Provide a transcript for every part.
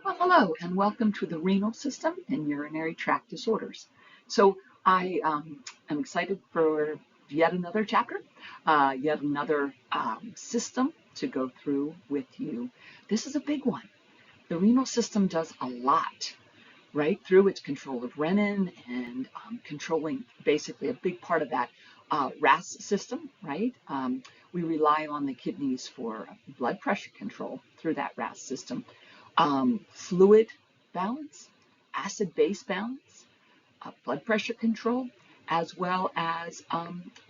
Well, hello, and welcome to the renal system and urinary tract disorders. So I am excited for yet another chapter, yet another system to go through with you. This is a big one. The renal system does a lot, right? Through its control of renin and controlling basically a big part of that RAS system, right? We rely on the kidneys for blood pressure control through that RAS system. Fluid balance, acid-base balance, blood pressure control, as well as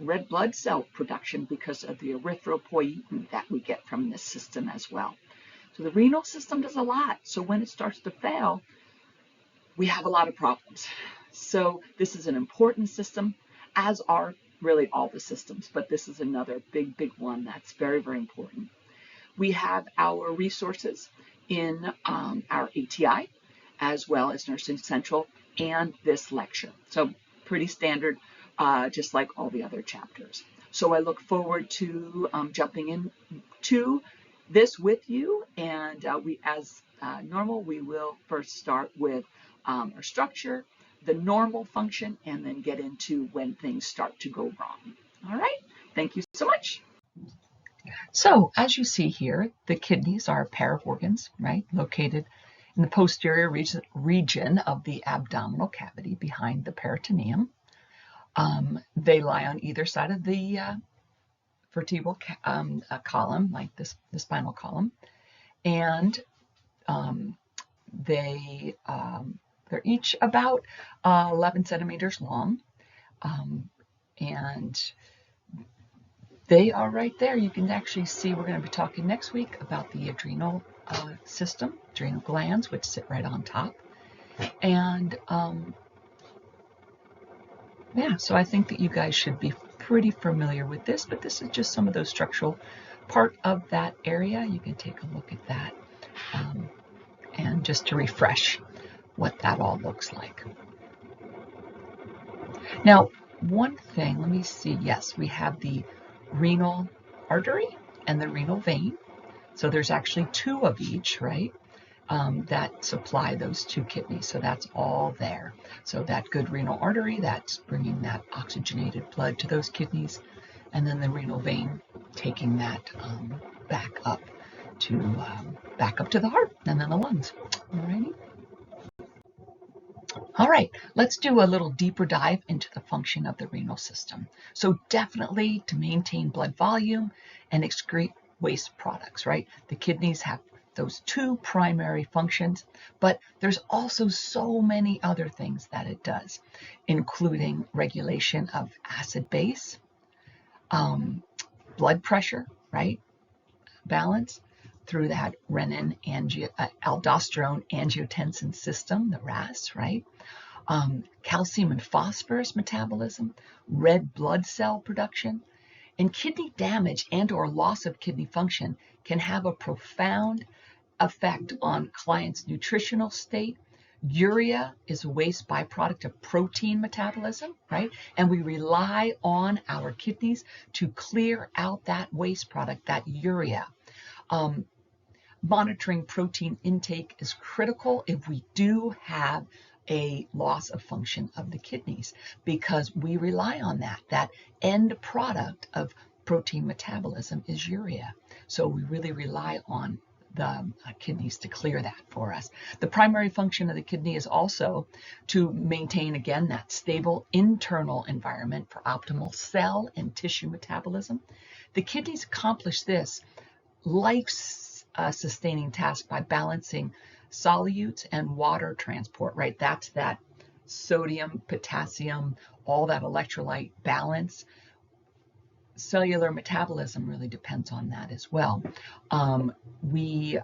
red blood cell production because of the erythropoietin that we get from this system as well. So the renal system does a lot. So when it starts to fail, we have a lot of problems. So this is an important system, as are really all the systems, but this is another big one that's very, very important. We have our resources in our ATI, as well as Nursing Central, and this lecture. So pretty standard, just like all the other chapters. So I look forward to jumping into this with you, and as normal, we will first start with our structure, the normal function, and then get into when things start to go wrong. All right, thank you so much. So as you see here, the kidneys are a pair of organs, right, located in the posterior region of the abdominal cavity behind the peritoneum. They lie on either side of the vertebral column, like the spinal column, and they're each about 11 centimeters long, and they are right there. You can actually see, we're going to be talking next week about the adrenal system, adrenal glands, which sit right on top. And yeah, so I think that you guys should be pretty familiar with this, but this is just some of those structural part of that area. You can take a look at that and just to refresh what that all looks like. Now, one thing, let me see. Yes, we have the renal artery and the renal vein. So there's actually two of each, right, that supply those two kidneys. So that's all there. So that good renal artery, that's bringing that oxygenated blood to those kidneys, and then the renal vein taking that back up to the heart and then the lungs. All righty. All right, let's do a little deeper dive into the function of the renal system. So definitely to maintain blood volume and excrete waste products, right? The kidneys have those two primary functions, but there's also so many other things that it does, including regulation of acid base, blood pressure, right? Balance through that renin aldosterone angiotensin system, the RAS, right? Calcium and phosphorus metabolism, red blood cell production, and kidney damage and or loss of kidney function can have a profound effect on clients' nutritional state. Urea is a waste byproduct of protein metabolism, right? And we rely on our kidneys to clear out that waste product, that urea. Monitoring protein intake is critical if we do have a loss of function of the kidneys, because we rely on that. That end product of protein metabolism is urea. So we really rely on the kidneys to clear that for us. The primary function of the kidney is also to maintain, again, that stable internal environment for optimal cell and tissue metabolism. The kidneys accomplish this life-sustaining task by balancing solutes and water transport, right? That's that sodium, potassium, all that electrolyte balance. Cellular metabolism really depends on that as well. We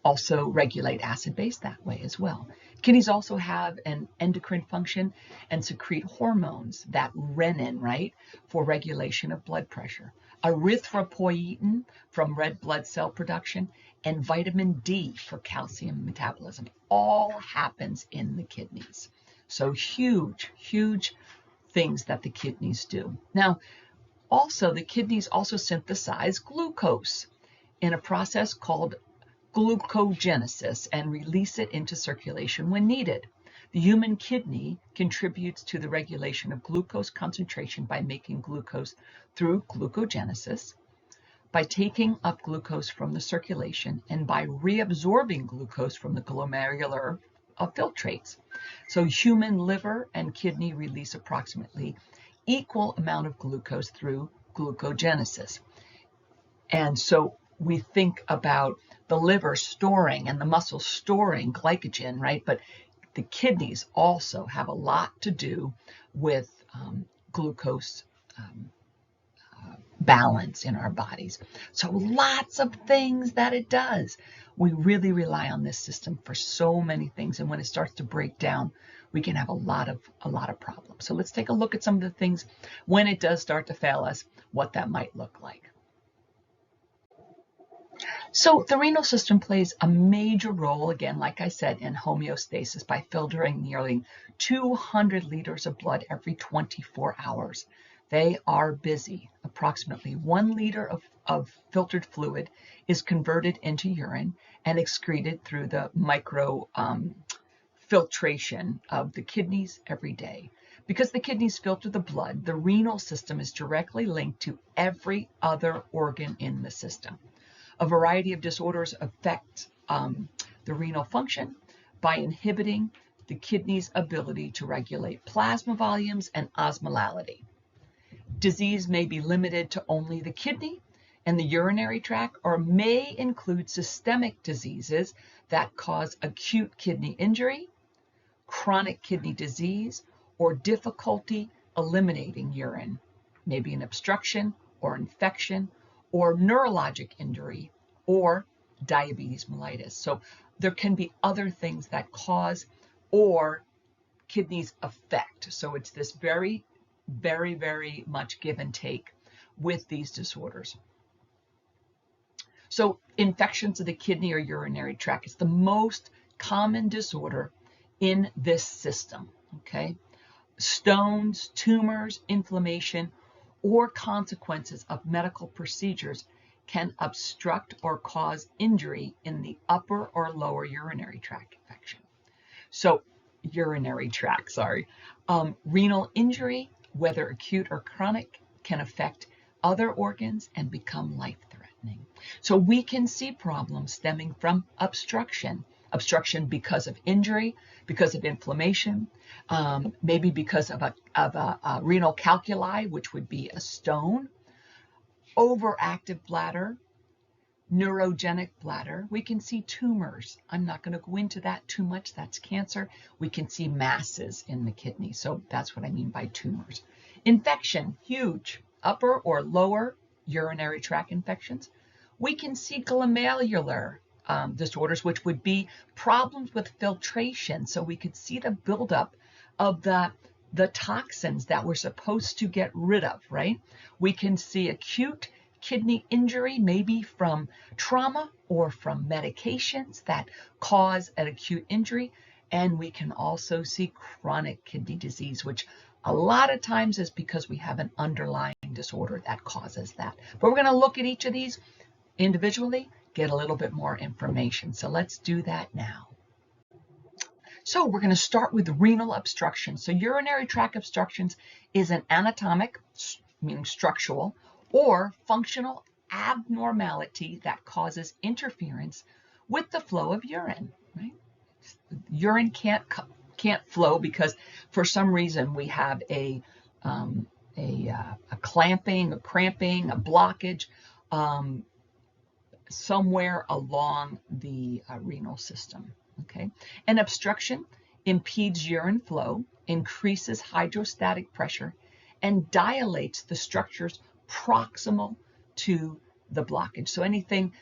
also regulate acid base that way as well. Kidneys also have an endocrine function and secrete hormones, that renin, right, for regulation of blood pressure, erythropoietin from red blood cell production, and vitamin D for calcium metabolism. All happens in the kidneys. So huge things that the kidneys do. Now, also the kidneys also synthesize glucose in a process called glucogenesis and release it into circulation when needed. The human kidney contributes to the regulation of glucose concentration by making glucose through glucogenesis, by taking up glucose from the circulation, and by reabsorbing glucose from the glomerular filtrates. So human liver and kidney release approximately equal amount of glucose through glucogenesis. And so we think about the liver storing and the muscles storing glycogen, right? But the kidneys also have a lot to do with glucose balance in our bodies. So lots of things that it does. We really rely on this system for so many things, and when it starts to break down, we can have a lot of problems. So let's take a look at some of the things when it does start to fail us, what that might look like. So the renal system plays a major role, again, like I said, in homeostasis by filtering nearly 200 liters of blood every 24 hours. They are busy. Approximately 1 liter of filtered fluid is converted into urine and excreted through the micro filtration of the kidneys every day. Because the kidneys filter the blood, the renal system is directly linked to every other organ in the system. A variety of disorders affect the renal function by inhibiting the kidney's ability to regulate plasma volumes and osmolality. Disease may be limited to only the kidney and the urinary tract, or may include systemic diseases that cause acute kidney injury, chronic kidney disease, or difficulty eliminating urine, maybe an obstruction or infection, or neurologic injury, or diabetes mellitus. So there can be other things that cause or kidneys affect. So it's this very, very, very much give and take with these disorders. So infections of the kidney or urinary tract is the most common disorder in this system, okay? Stones, tumors, inflammation, or consequences of medical procedures can obstruct or cause injury in the upper or lower urinary tract infection. So renal injury, whether acute or chronic, can affect other organs and become life-threatening. So we can see problems stemming from obstruction because of injury, because of inflammation, maybe because of a renal calculi, which would be a stone, overactive bladder, neurogenic bladder. We can see tumors. I'm not going to go into that too much. That's cancer. We can see masses in the kidney. So that's what I mean by tumors. Infection, huge. Upper or lower urinary tract infections. We can see glomerular disorders, which would be problems with filtration. So we could see the buildup of the toxins that we're supposed to get rid of, right? We can see acute kidney injury, maybe from trauma or from medications that cause an acute injury. And we can also see chronic kidney disease, which a lot of times is because we have an underlying disorder that causes that. But we're going to look at each of these individually, get a little bit more information. So let's do that now. So we're going to start with renal obstruction. So urinary tract obstructions is an anatomic, meaning structural, or functional abnormality that causes interference with the flow of urine, right? Urine can't flow because for some reason we have a clamping, a cramping, a blockage somewhere along the renal system, okay? An obstruction impedes urine flow, increases hydrostatic pressure, and dilates the structures proximal to the blockage. So anything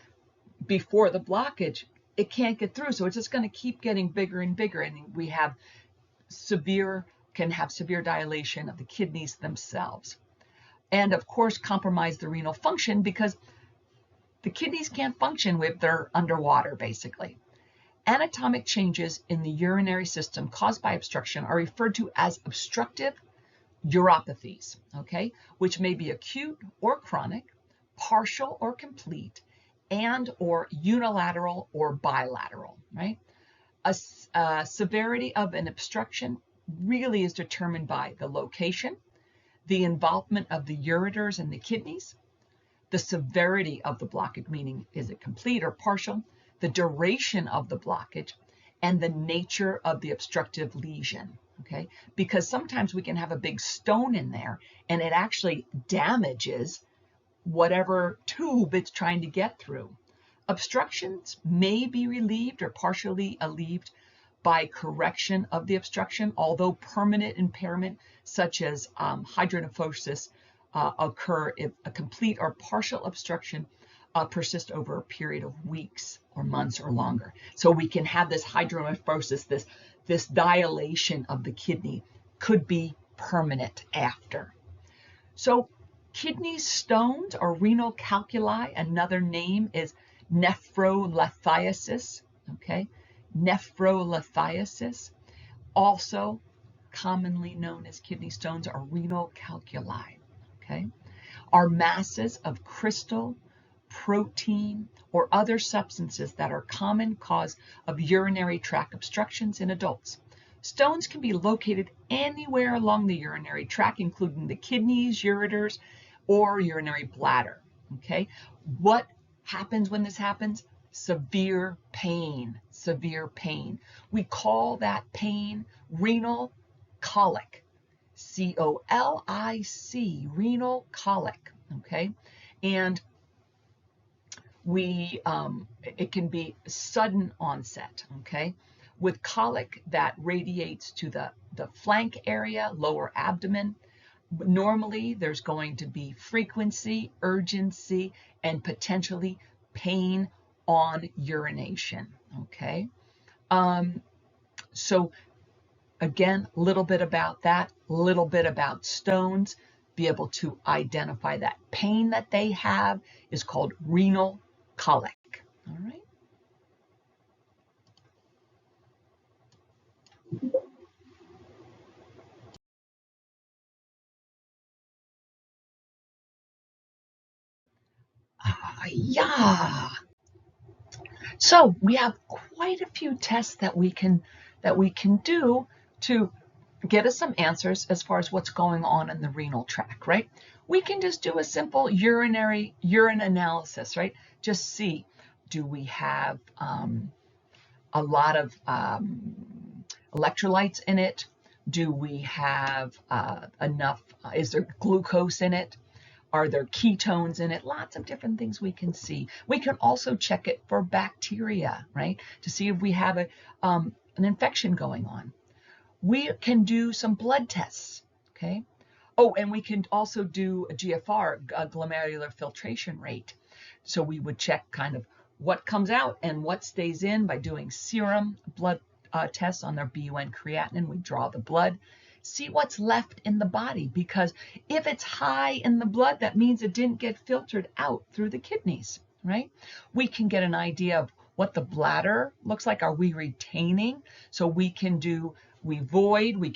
before the blockage, it can't get through. So it's just going to keep getting bigger and bigger. And we have can have severe dilation of the kidneys themselves. And of course, compromise the renal function because the kidneys can't function if they're underwater, basically. Anatomic changes in the urinary system caused by obstruction are referred to as obstructive uropathies, okay, which may be acute or chronic, partial or complete, and or unilateral or bilateral, right? A severity of an obstruction really is determined by the location, the involvement of the ureters and the kidneys, the severity of the blockage, meaning is it complete or partial, the duration of the blockage, and the nature of the obstructive lesion, okay? Because sometimes we can have a big stone in there and it actually damages whatever tube it's trying to get through. Obstructions may be relieved or partially alleviated by correction of the obstruction, although permanent impairment such as hydronephrosis occur if a complete or partial obstruction persists over a period of weeks or months or longer. So we can have this hydronephrosis, this dilation of the kidney could be permanent after. So kidney stones or renal calculi, another name is nephrolithiasis, okay? Nephrolithiasis, also commonly known as kidney stones or renal calculi, okay? Are masses of crystal, protein, or other substances that are common cause of urinary tract obstructions in adults. Stones can be located anywhere along the urinary tract, including the kidneys, ureters, or urinary bladder, okay? What happens when this happens? Severe pain, severe pain. We call that pain renal colic, C-O-L-I-C, renal colic, okay? And it can be sudden onset, okay? With colic that radiates to the flank area, lower abdomen. Normally, there's going to be frequency, urgency, and potentially pain on urination, okay? So again, a little bit about that, a little bit about stones, be able to identify that pain that they have is called renal colic, all right? Yeah. So we have quite a few tests that we can do to get us some answers as far as what's going on in the renal tract, right? We can just do a simple urine analysis, right? Just see, do we have a lot of electrolytes in it? Do we have enough, is there glucose in it? Are there ketones in it? Lots of different things we can see. We can also check it for bacteria, right? To see if we have an infection going on. We can do some blood tests, okay? Oh, and we can also do a GFR, a glomerular filtration rate. So we would check kind of what comes out and what stays in by doing serum blood tests on their BUN creatinine. We draw the blood, see what's left in the body, because if it's high in the blood, that means it didn't get filtered out through the kidneys, right? We can get an idea of what the bladder looks like. Are we retaining? So we can do, we void, we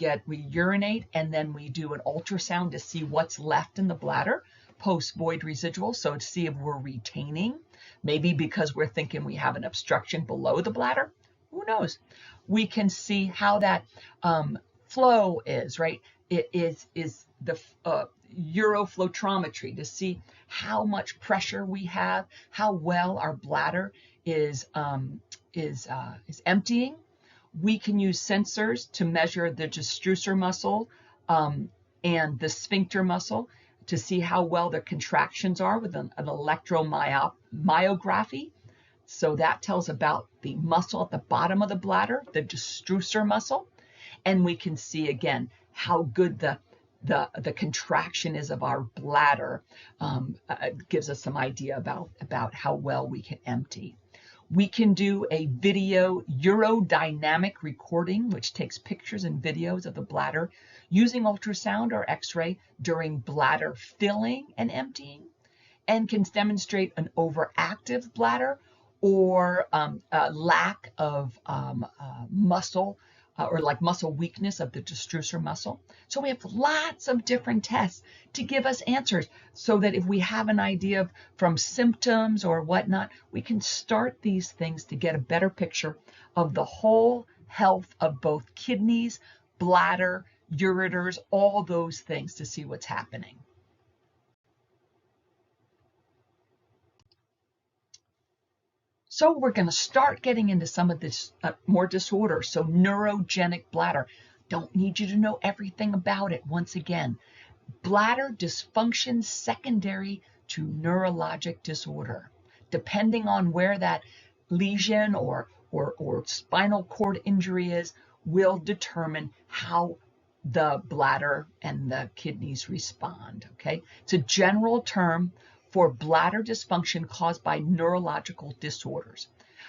urinate, and then we do an ultrasound to see what's left in the bladder, post-void residual, so to see if we're retaining, maybe because we're thinking we have an obstruction below the bladder. Who knows? We can see how that flow is, right? It is the uroflotrometry to see how much pressure we have, how well our bladder is emptying. We can use sensors to measure the destrusor muscle and the sphincter muscle to see how well their contractions are with an electromyography. So that tells about the muscle at the bottom of the bladder, the destrusor muscle. And we can see again how good the contraction is of our bladder. It gives us some idea about how well we can empty. We can do a video urodynamic recording, which takes pictures and videos of the bladder using ultrasound or X-ray during bladder filling and emptying, and can demonstrate an overactive bladder or a lack of muscle or like muscle weakness of the destrucer muscle. So we have lots of different tests to give us answers so that if we have an idea of from symptoms or whatnot, we can start these things to get a better picture of the whole health of both kidneys, bladder, ureters, all those things to see what's happening. So we're going to start getting into some of this more disorders. So neurogenic bladder. Don't need you to know everything about it. Once again, bladder dysfunction secondary to neurologic disorder. Depending on where that lesion or spinal cord injury is, will determine how the bladder and the kidneys respond. Okay, it's a general term for bladder dysfunction caused by neurological disorders.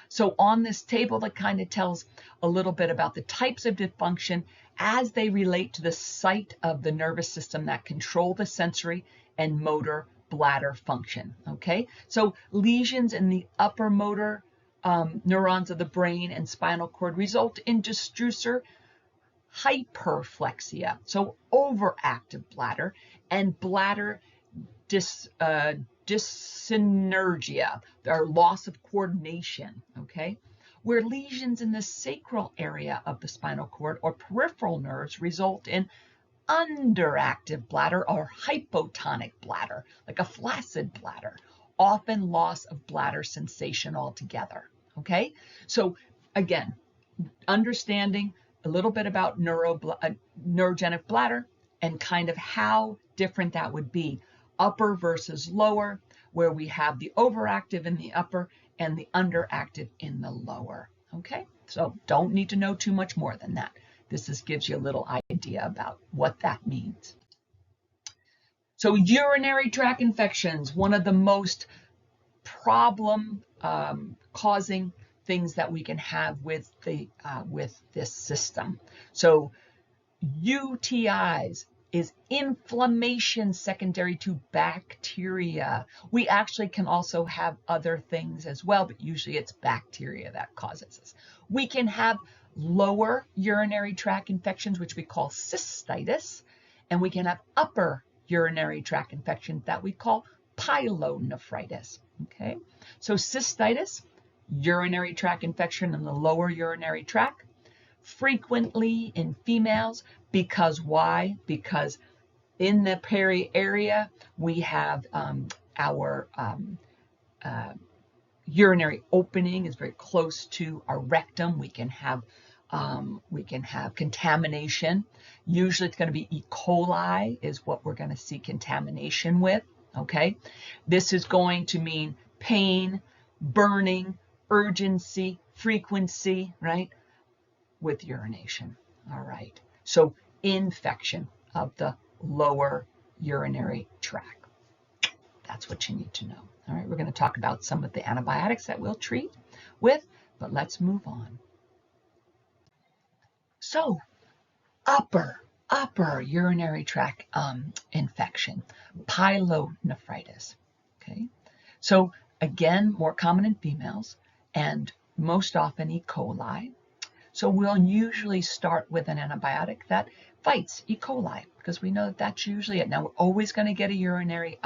So on this table, that kind of tells a little bit about the types of dysfunction as they relate to the site of the nervous system that control the sensory and motor bladder function. Okay, so lesions in the upper motor neurons of the brain and spinal cord result in destrucer hyperplexia, so overactive bladder, and bladder dyssynergia, or loss of coordination, okay? Where lesions in the sacral area of the spinal cord or peripheral nerves result in underactive bladder or hypotonic bladder, like a flaccid bladder, often loss of bladder sensation altogether, okay? So again, understanding a little bit about neurogenic bladder and kind of how different that would be, upper versus lower, where we have the overactive in the upper and the underactive in the lower. Okay, so don't need to know too much more than that. This just gives you a little idea about what that means. So urinary tract infections, one of the most problem causing things that we can have with this system. So UTIs is inflammation secondary to bacteria. We actually can also have other things as well, but usually it's bacteria that causes this. We can have lower urinary tract infections, which we call cystitis, and we can have upper urinary tract infections that we call pyelonephritis. Okay, so cystitis, urinary tract infection in the lower urinary tract, frequently in females. Because why? Because in the peri area, we have our urinary opening is very close to our rectum. We can have contamination. Usually it's going to be E. coli is what we're going to see contamination with. Okay, this is going to mean pain, burning, urgency, frequency, right, with urination. All right, so infection of the lower urinary tract. That's what you need to know. All right, we're going to talk about some of the antibiotics that we'll treat with, but let's move on. So upper urinary tract infection, pyelonephritis. Okay, so again, more common in females and most often E. coli. So we'll usually start with an antibiotic that fights E. coli because we know that that's usually it. Now we're always going to get a urinary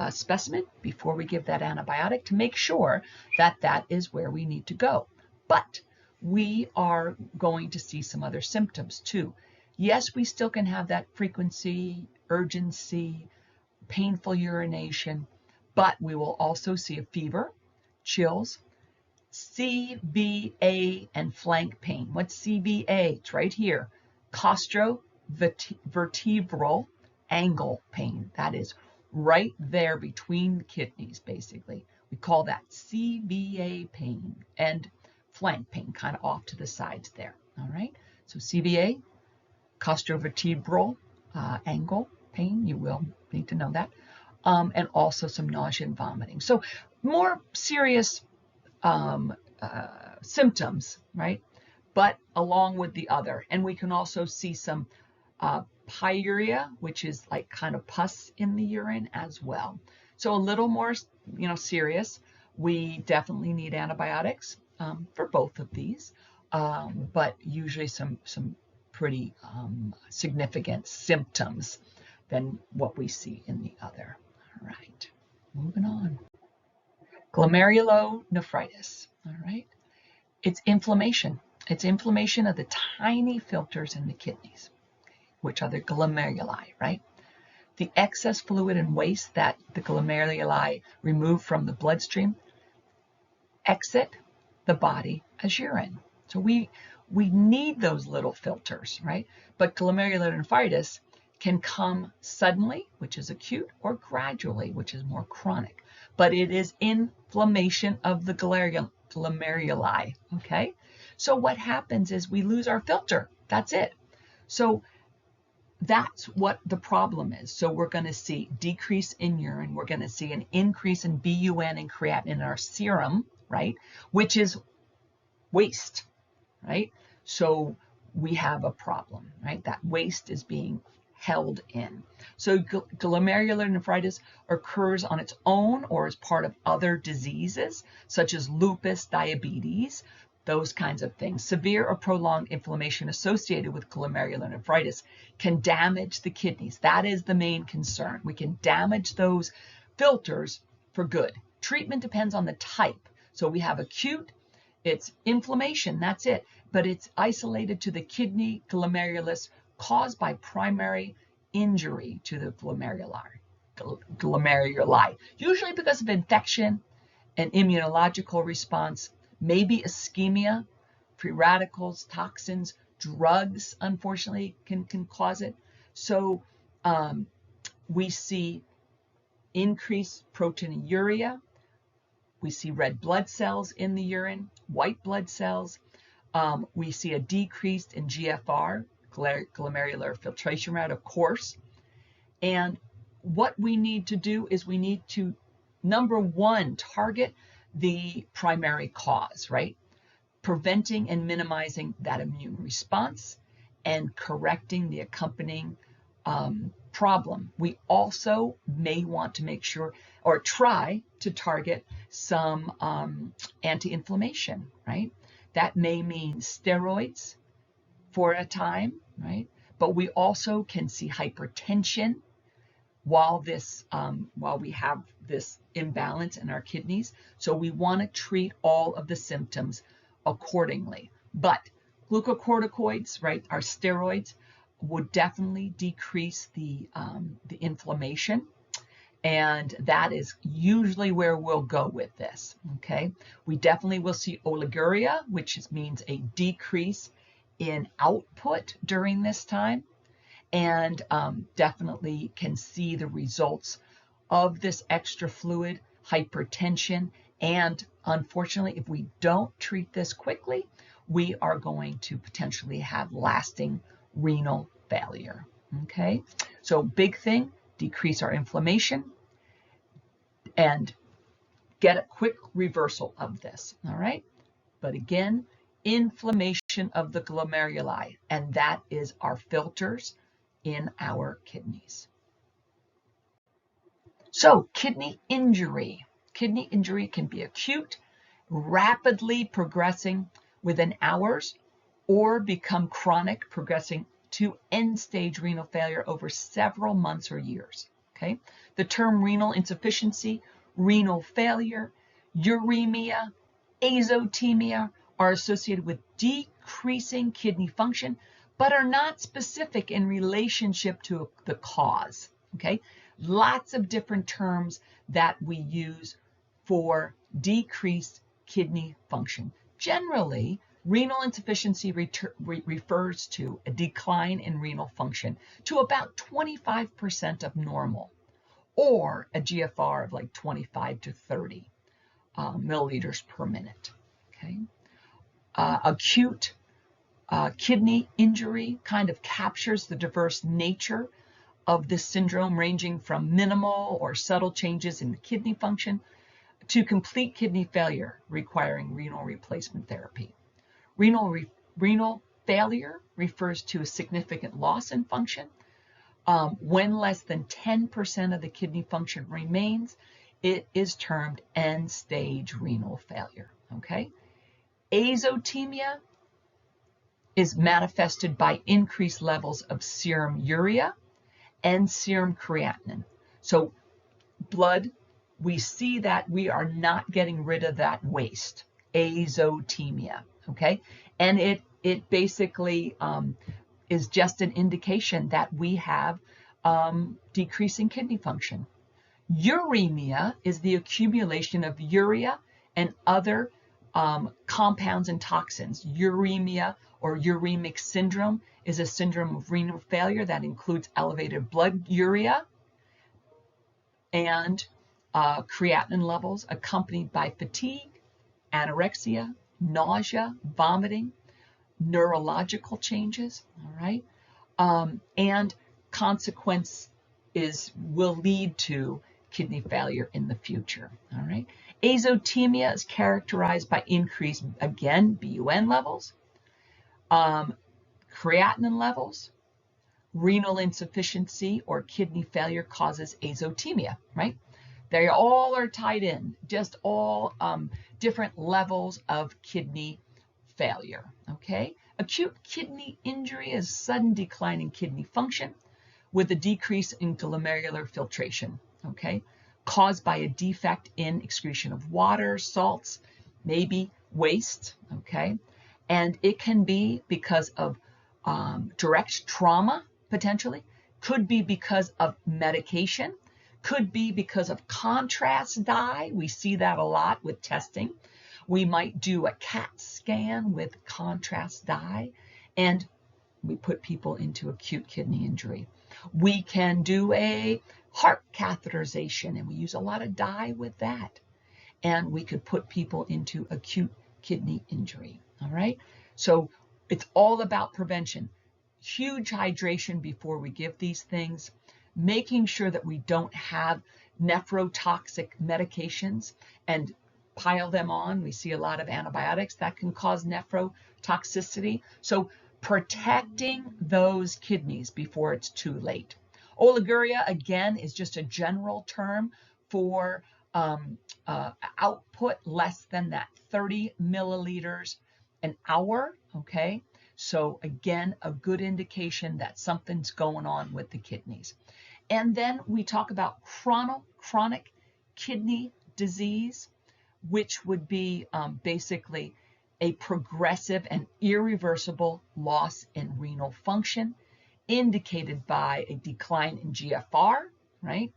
specimen before we give that antibiotic to make sure that that is where we need to go. But we are going to see some other symptoms too. Yes, we still can have that frequency, urgency, painful urination, but we will also see a fever, chills, CVA, and flank pain. What's CVA? It's right here. Costovertebral angle pain. That is right there between the kidneys, basically. We call that CVA pain, and flank pain kind of off to the sides there. All right. So CVA, costovertebral angle pain. You will need to know that. And also some nausea and vomiting. So more serious symptoms, right? But along with the other. And we can also see some pyuria, which is like kind of pus in the urine as well. So a little more, serious. We definitely need antibiotics for both of these. but usually some pretty significant symptoms than what we see in the other. All right, moving on. Glomerulonephritis. All right, it's inflammation. It's inflammation of the tiny filters in the kidneys, which are the glomeruli, right? The excess fluid and waste that the glomeruli remove from the bloodstream exit the body as urine. So we need those little filters, right? But glomerulonephritis can come suddenly, which is acute, or gradually, which is more chronic. But it is inflammation of the glomeruli, okay? So what happens is we lose our filter. That's it. So that's what the problem is. So we're going to see decrease in urine. We're going to see an increase in BUN and creatinine in our serum, right? Which is waste, right? So we have a problem, right? That waste is being held in. So glomerulonephritis occurs on its own or as part of other diseases, such as lupus, diabetes, those kinds of things. Severe or prolonged inflammation associated with glomerulonephritis can damage the kidneys. That is the main concern. We can damage those filters for good. Treatment depends on the type. So we have acute, it's inflammation, that's it, but it's isolated to the kidney glomerulus caused by primary injury to the glomeruli, usually because of infection, an immunological response, maybe ischemia, free radicals, toxins, drugs, unfortunately, can cause it. So we see increased proteinuria. We see red blood cells in the urine, white blood cells. We see a decrease in GFR, glomerular filtration rate, of course. And what we need to do is we need to, number one, target the primary cause, right? Preventing and minimizing that immune response and correcting the accompanying problem. We also may want to make sure or try to target some anti-inflammation, right? That may mean steroids for a time, right? But we also can see hypertension while we have this imbalance in our kidneys. So we want to treat all of the symptoms accordingly. But glucocorticoids, right, our steroids, would definitely decrease the inflammation. And that is usually where we'll go with this, okay? We definitely will see oliguria, which means a decrease in output during this time, and definitely can see the results of this extra fluid, hypertension, and unfortunately, if we don't treat this quickly, we are going to potentially have lasting renal failure, okay? So big thing, decrease our inflammation and get a quick reversal of this, all right? But again, inflammation of the glomeruli, and that is our filters in our kidneys. So kidney injury. Kidney injury can be acute, rapidly progressing within hours, or become chronic, progressing to end-stage renal failure over several months or years, okay? The term renal insufficiency, renal failure, uremia, azotemia are associated with decreasing kidney function, but are not specific in relationship to the cause, okay? Lots of different terms that we use for decreased kidney function. Generally, renal insufficiency refers to a decline in renal function to about 25% of normal, or a GFR of like 25 to 30 milliliters per minute. Okay, acute kidney injury kind of captures the diverse nature of this syndrome, ranging from minimal or subtle changes in kidney function to complete kidney failure requiring renal replacement therapy. Renal failure refers to a significant loss in function. When less than 10% of the kidney function remains, it is termed end-stage renal failure, okay? Azotemia is manifested by increased levels of serum urea and serum creatinine. So blood, we see that we are not getting rid of that waste, azotemia, okay? And it basically is just an indication that we have decreasing kidney function. Uremia is the accumulation of urea and other compounds and toxins. Uremia or uremic syndrome is a syndrome of renal failure that includes elevated blood urea and creatinine levels accompanied by fatigue, anorexia, nausea, vomiting, neurological changes, all right? And consequence will lead to kidney failure in the future, all right? Azotemia is characterized by increased, again, BUN levels, creatinine levels. Renal insufficiency or kidney failure causes azotemia, right? They all are tied in, just all different levels of kidney failure, okay? Acute kidney injury is sudden decline in kidney function with a decrease in glomerular filtration, okay? Caused by a defect in excretion of water, salts, maybe waste, okay? And it can be because of direct trauma, potentially, could be because of medication, could be because of contrast dye. We see that a lot with testing. We might do a CAT scan with contrast dye, and we put people into acute kidney injury. We can do a heart catheterization, and we use a lot of dye with that. And we could put people into acute kidney injury, all right? So it's all about prevention. Huge hydration before we give these things, making sure that we don't have nephrotoxic medications and pile them on. We see a lot of antibiotics that can cause nephrotoxicity. So protecting those kidneys before it's too late. Oliguria, again, is just a general term for output less than that 30 milliliters an hour, okay? So again, a good indication that something's going on with the kidneys. And then we talk about chronic kidney disease, which would be basically a progressive and irreversible loss in renal function, indicated by a decline in GFR, right?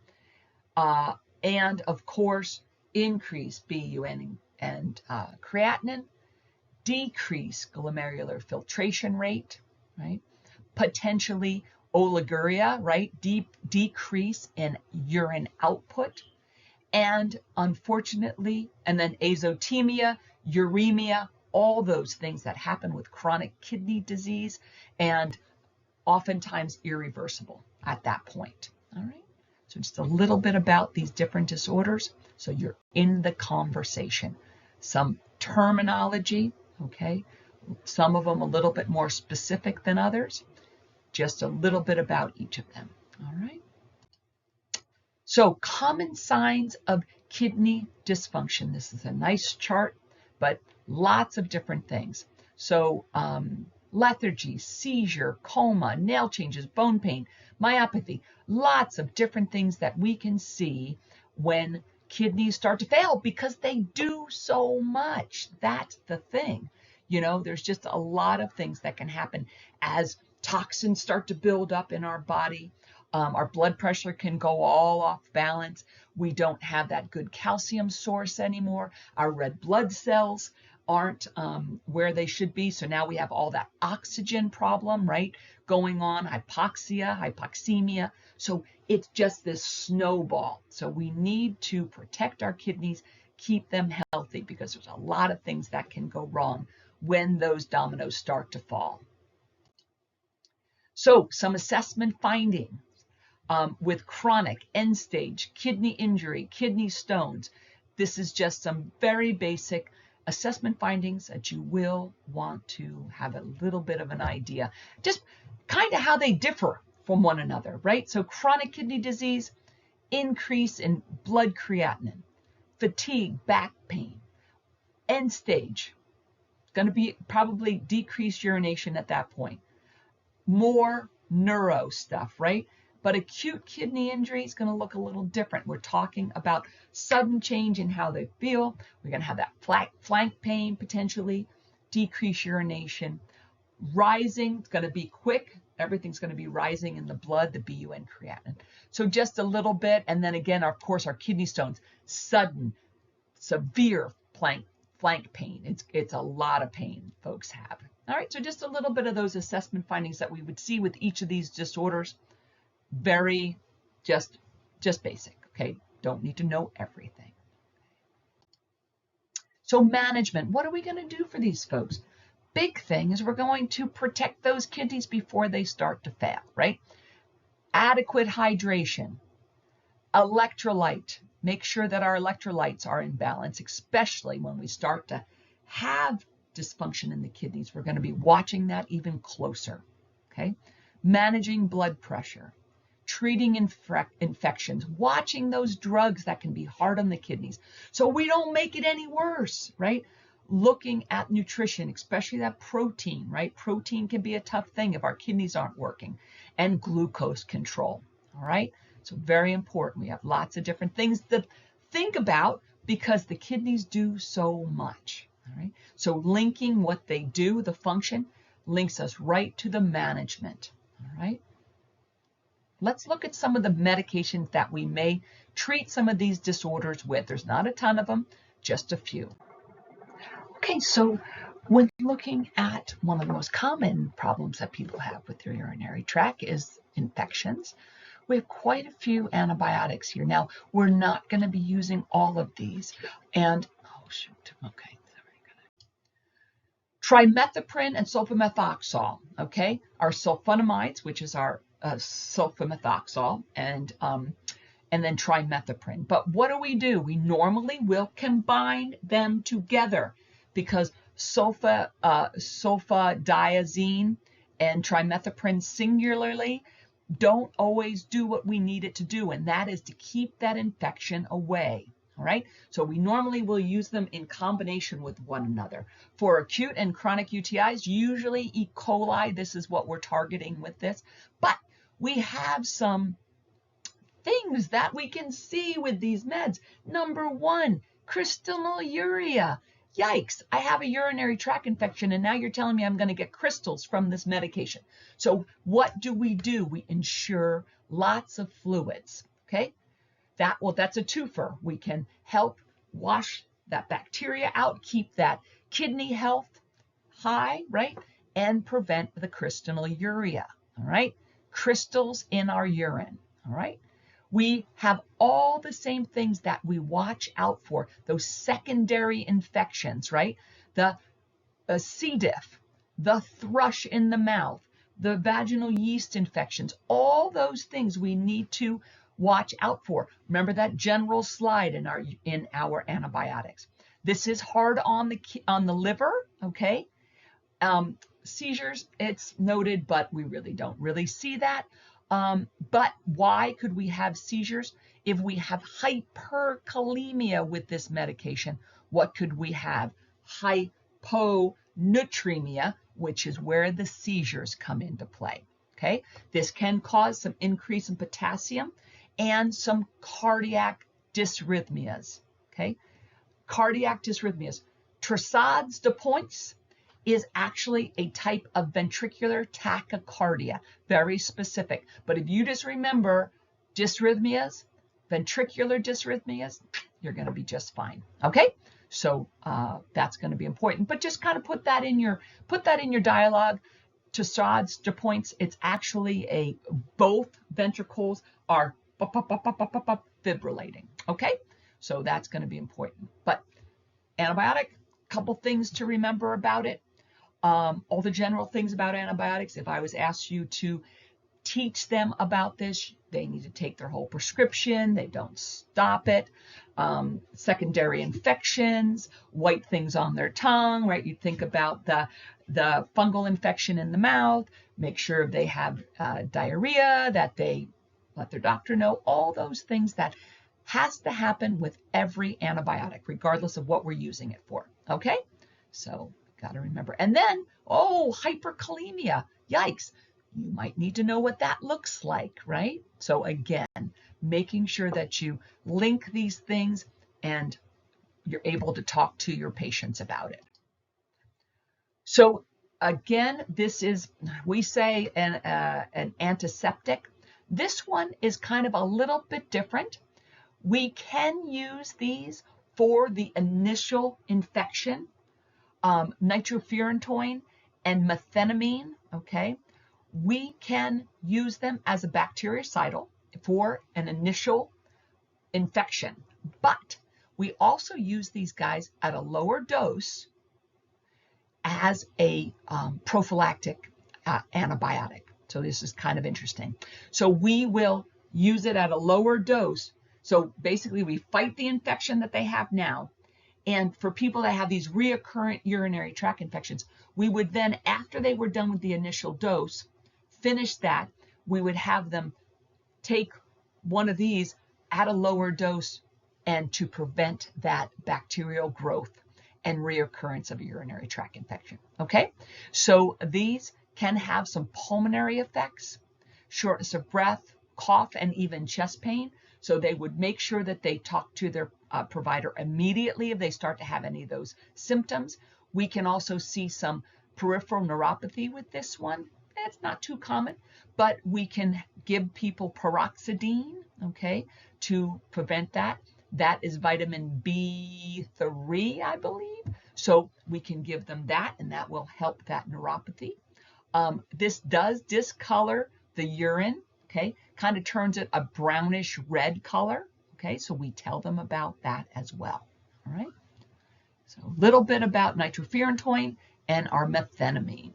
And of course, increased BUN and creatinine, decrease glomerular filtration rate, right? Potentially oliguria, right? Decrease in urine output. And unfortunately, and then azotemia, uremia, all those things that happen with chronic kidney disease and oftentimes irreversible at that point, all right? So just a little bit about these different disorders so you're in the conversation. Some terminology, okay? Some of them a little bit more specific than others. Just a little bit about each of them, all right? So common signs of kidney dysfunction. This is a nice chart, but lots of different things. So lethargy, seizure, coma, nail changes, bone pain, myopathy, lots of different things that we can see when kidneys start to fail because they do so much. That's the thing. You know, there's just a lot of things that can happen as toxins start to build up in our body. Our blood pressure can go all off balance. We don't have that good calcium source anymore. Our red blood cells aren't where they should be. So now we have all that oxygen problem, right, going on, hypoxia, hypoxemia. So it's just this snowball. So we need to protect our kidneys, keep them healthy, because there's a lot of things that can go wrong when those dominoes start to fall. So some assessment findings. With chronic end-stage kidney injury, kidney stones. This is just some very basic assessment findings that you will want to have a little bit of an idea. Just kind of how they differ from one another, right? So chronic kidney disease, increase in blood creatinine, fatigue, back pain. End-stage, going to be probably decreased urination at that point. More neuro stuff, right? But acute kidney injury is going to look a little different. We're talking about sudden change in how they feel. We're going to have that flank pain potentially, decreased urination. Rising, it's going to be quick. Everything's going to be rising in the blood, the BUN creatinine. So just a little bit. And then again, of course, our kidney stones, sudden, severe flank pain. It's a lot of pain folks have. All right, so just a little bit of those assessment findings that we would see with each of these disorders. Very just basic, okay? Don't need to know everything. So management, what are we going to do for these folks? Big thing is we're going to protect those kidneys before they start to fail, right? Adequate hydration, electrolyte. Make sure that our electrolytes are in balance, especially when we start to have dysfunction in the kidneys. We're going to be watching that even closer, okay? Managing blood pressure, treating infections, watching those drugs that can be hard on the kidneys so we don't make it any worse, right? Looking at nutrition, especially that protein, right? Protein can be a tough thing if our kidneys aren't working, and glucose control, all right? So very important. We have lots of different things to think about because the kidneys do so much, all right? So linking what they do, the function, links us right to the management, all right? Let's look at some of the medications that we may treat some of these disorders with. There's not a ton of them, just a few. Okay, so when looking at one of the most common problems that people have with their urinary tract is infections. We have quite a few antibiotics here. Now, we're not going to be using all of these. And, oh shoot, okay. Trimethoprim and sulfamethoxazole, okay? Our sulfonamides, which is our sulfamethoxazole, and then trimethoprim. But what do? We normally will combine them together because sulfadiazine and trimethoprim singularly don't always do what we need it to do, and that is to keep that infection away. All right, so we normally will use them in combination with one another. For acute and chronic UTIs, usually E. coli, this is what we're targeting with this, but we have some things that we can see with these meds. Number one, crystalluria. Yikes, I have a urinary tract infection and now you're telling me I'm going to get crystals from this medication. So what do? We ensure lots of fluids, okay? That's a twofer. We can help wash that bacteria out, keep that kidney health high, right? And prevent the crystalluria, all right? Crystals in our urine, all right? We have all the same things that we watch out for, those secondary infections, right? The C. diff, the thrush in the mouth, the vaginal yeast infections, all those things we need to watch out for. Remember that general slide in our antibiotics. This is hard on the liver, okay? Seizures, it's noted, but we really don't see that. But why could we have seizures? If we have hyperkalemia with this medication, what could we have? Hyponatremia, which is where the seizures come into play, okay? This can cause some increase in potassium and some cardiac dysrhythmias, okay? Cardiac dysrhythmias. Torsades de Pointes is actually a type of ventricular tachycardia, very specific. But if you just remember dysrhythmias, ventricular dysrhythmias, you're going to be just fine. Okay, so that's going to be important. But just kind of put that in your dialogue. Torsades de Pointes, it's actually both ventricles are fibrillating. Okay, so that's going to be important. But antibiotic, couple things to remember about it. All the general things about antibiotics. If I was asked you to teach them about this, they need to take their whole prescription. They don't stop it. Secondary infections, white things on their tongue, right? You think about the fungal infection in the mouth. Make sure they have diarrhea, that they let their doctor know. All those things that has to happen with every antibiotic, regardless of what we're using it for. Okay? So got to remember. And then, oh, hyperkalemia. Yikes. You might need to know what that looks like, right? So again, making sure that you link these things and you're able to talk to your patients about it. So again, this is, we say an antiseptic. This one is kind of a little bit different. We can use these for the initial infection, nitrofurantoin and methenamine, okay? We can use them as a bactericidal for an initial infection, but we also use these guys at a lower dose as a prophylactic antibiotic. So this is kind of interesting. So we will use it at a lower dose. So basically we fight the infection that they have now. And for people that have these reoccurrent urinary tract infections, we would then, after they were done with the initial dose, finish that, we would have them take one of these at a lower dose and to prevent that bacterial growth and reoccurrence of a urinary tract infection. Okay, so these can have some pulmonary effects, shortness of breath, cough, and even chest pain. So they would make sure that they talk to their provider immediately if they start to have any of those symptoms. We can also see some peripheral neuropathy with this one. It's not too common, but we can give people paroxetine, okay, to prevent that. That is vitamin B3, I believe. So we can give them that, and that will help that neuropathy. This does discolor the urine, okay, kind of turns it a brownish red color, okay, so we tell them about that as well, all right? So a little bit about nitrofurantoin and our methenamine.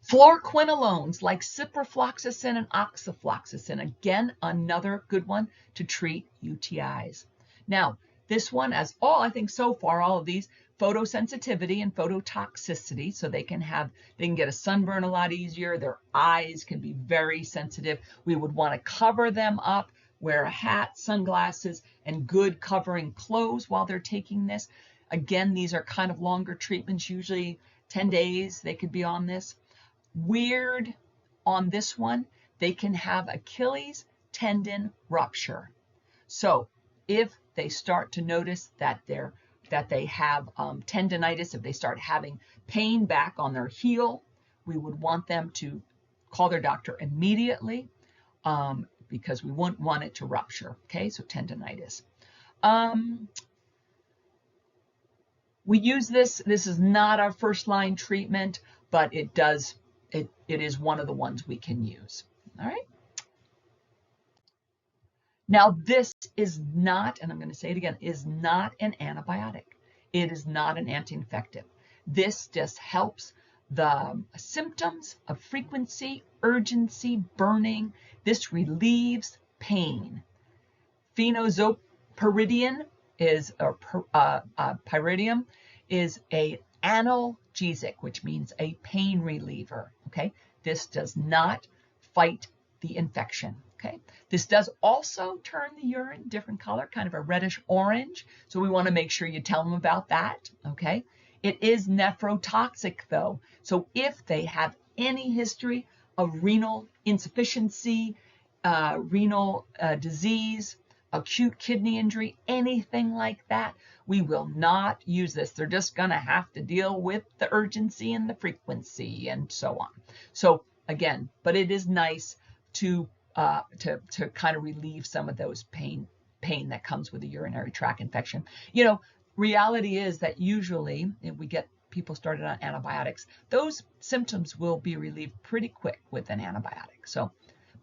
Fluoroquinolones like ciprofloxacin and oxafloxacin, again, another good one to treat UTIs. Now, this one, as I think so far, all of these, photosensitivity and phototoxicity, so they can get a sunburn a lot easier. Their eyes can be very sensitive. We would want to cover them up, wear a hat, sunglasses, and good covering clothes while they're taking this. Again, these are kind of longer treatments, usually 10 days they could be on this. Weird on this one, they can have Achilles tendon rupture. So if they start to notice that they have tendinitis, if they start having pain back on their heel, we would want them to call their doctor immediately because we wouldn't want it to rupture. Okay, so tendinitis. We use this. This is not our first line treatment, but it is one of the ones we can use. All right. Now this is not, and I'm going to say it again, is not an antibiotic. It is not an anti-infective. This just helps the symptoms of frequency, urgency, burning. This relieves pain. Phenazopyridine is, or pyridium is a analgesic, which means a pain reliever. Okay, this does not fight the infection. Okay, this does also turn the urine different color, kind of a reddish orange. So we want to make sure you tell them about that. Okay, it is nephrotoxic though. So if they have any history of renal insufficiency, renal disease, acute kidney injury, anything like that, we will not use this. They're just going to have to deal with the urgency and the frequency and so on. So again, but it is nice to kind of relieve some of those pain that comes with a urinary tract infection. You know, reality is that usually if we get people started on antibiotics, those symptoms will be relieved pretty quick with an antibiotic. So,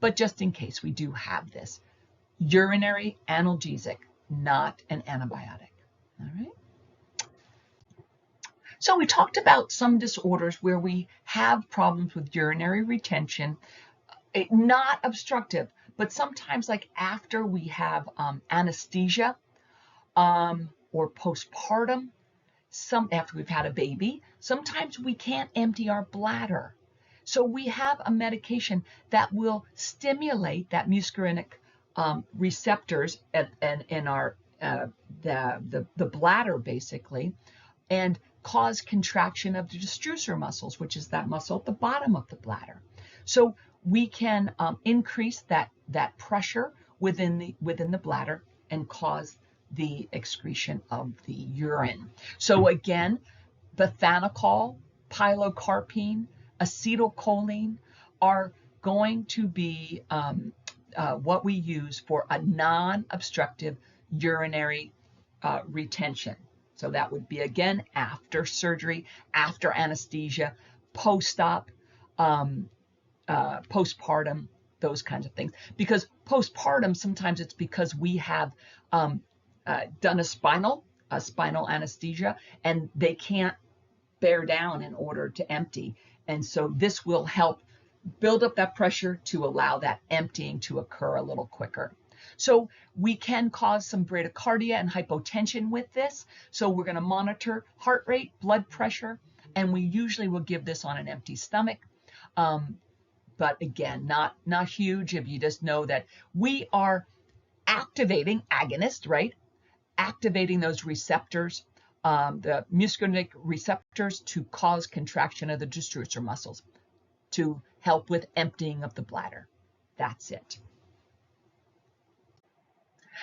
but just in case we do have this, urinary analgesic, not an antibiotic. All right. So we talked about some disorders where we have problems with urinary retention, not obstructive, but sometimes like after we have anesthesia or postpartum, after we've had a baby, sometimes we can't empty our bladder. So we have a medication that will stimulate that muscarinic receptors in our the bladder basically, and cause contraction of the destrucer muscles, which is that muscle at the bottom of the bladder. So we can increase that pressure within the bladder and cause the excretion of the urine. So again, bethanechol, pilocarpine, acetylcholine are going to be what we use for a non-obstructive urinary retention. So that would be, again, after surgery, after anesthesia, post-op, postpartum, those kinds of things. Because postpartum, sometimes it's because we have done a spinal anesthesia, and they can't bear down in order to empty. And so this will help build up that pressure to allow that emptying to occur a little quicker. So we can cause some bradycardia and hypotension with this. So we're going to monitor heart rate, blood pressure, and we usually will give this on an empty stomach. But again, not huge. If you just know that we are activating agonist, right? Activating those receptors, the muscarinic receptors, to cause contraction of the destrucer muscles to help with emptying of the bladder. That's it.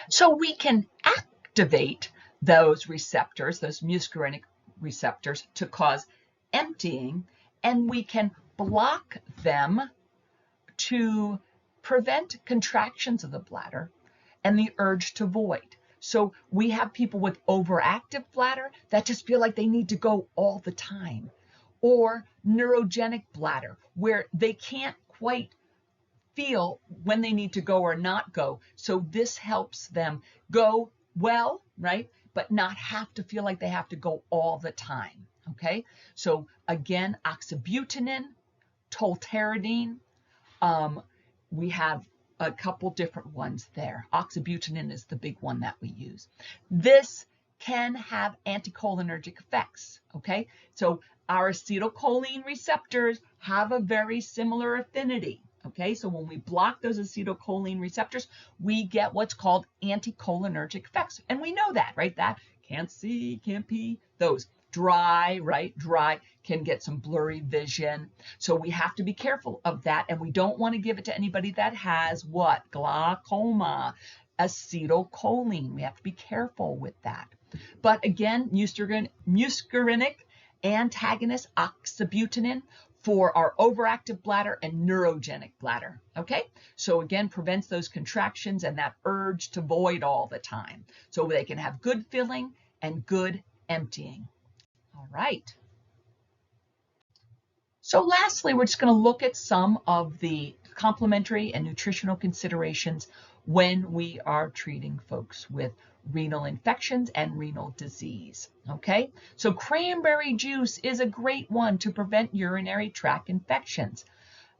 So we can activate those receptors, those muscarinic receptors, to cause emptying, and we can block them to prevent contractions of the bladder and the urge to void. So we have people with overactive bladder that just feel like they need to go all the time, or neurogenic bladder, where they can't quite feel when they need to go or not go. So this helps them go well, right? But not have to feel like they have to go all the time, okay? So again, oxybutynin, tolterodine, we have a couple different ones there. Oxybutynin is the big one that we use. This can have anticholinergic effects, okay? So our acetylcholine receptors have a very similar affinity, okay? So when we block those acetylcholine receptors, we get what's called anticholinergic effects. And we know that, right? That can't see, can't pee, those. Dry, right? Dry, can get some blurry vision. So we have to be careful of that. And we don't want to give it to anybody that has what? Glaucoma, acetylcholine. We have to be careful with that. But again, muscarinic antagonist, oxybutynin, for our overactive bladder and neurogenic bladder, okay? So again, prevents those contractions and that urge to void all the time. So they can have good filling and good emptying. All right. So lastly, we're just going to look at some of the complementary and nutritional considerations when we are treating folks with renal infections and renal disease, okay? So cranberry juice is a great one to prevent urinary tract infections.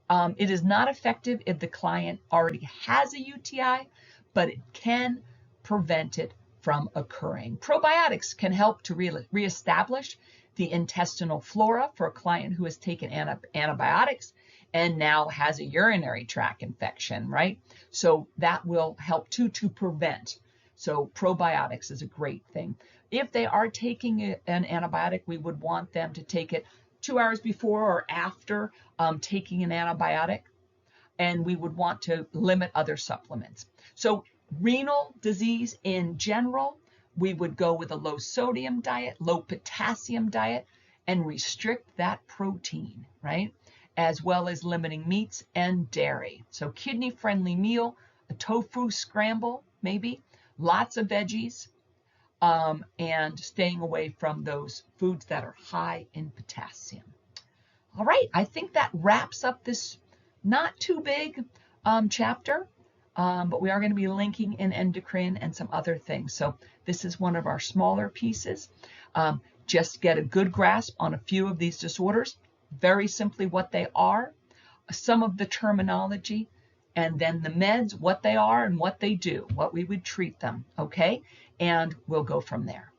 It is not effective if the client already has a UTI, but it can prevent it from occurring. Probiotics can help to reestablish the intestinal flora for a client who has taken antibiotics and now has a urinary tract infection, right? So that will help too to prevent. So probiotics is a great thing. If they are taking an antibiotic, we would want them to take it 2 hours before or after taking an antibiotic, and we would want to limit other supplements. So renal disease in general, we would go with a low sodium diet, low potassium diet, and restrict that protein, right? As well as limiting meats and dairy. So kidney-friendly meal, a tofu scramble, maybe, lots of veggies, and staying away from those foods that are high in potassium. All right, I think that wraps up this not too big chapter, but we are going to be linking in endocrine and some other things. So this is one of our smaller pieces. Just get a good grasp on a few of these disorders, very simply what they are, some of the terminology, and then the meds, what they are and what they do, what we would treat them, okay? And we'll go from there.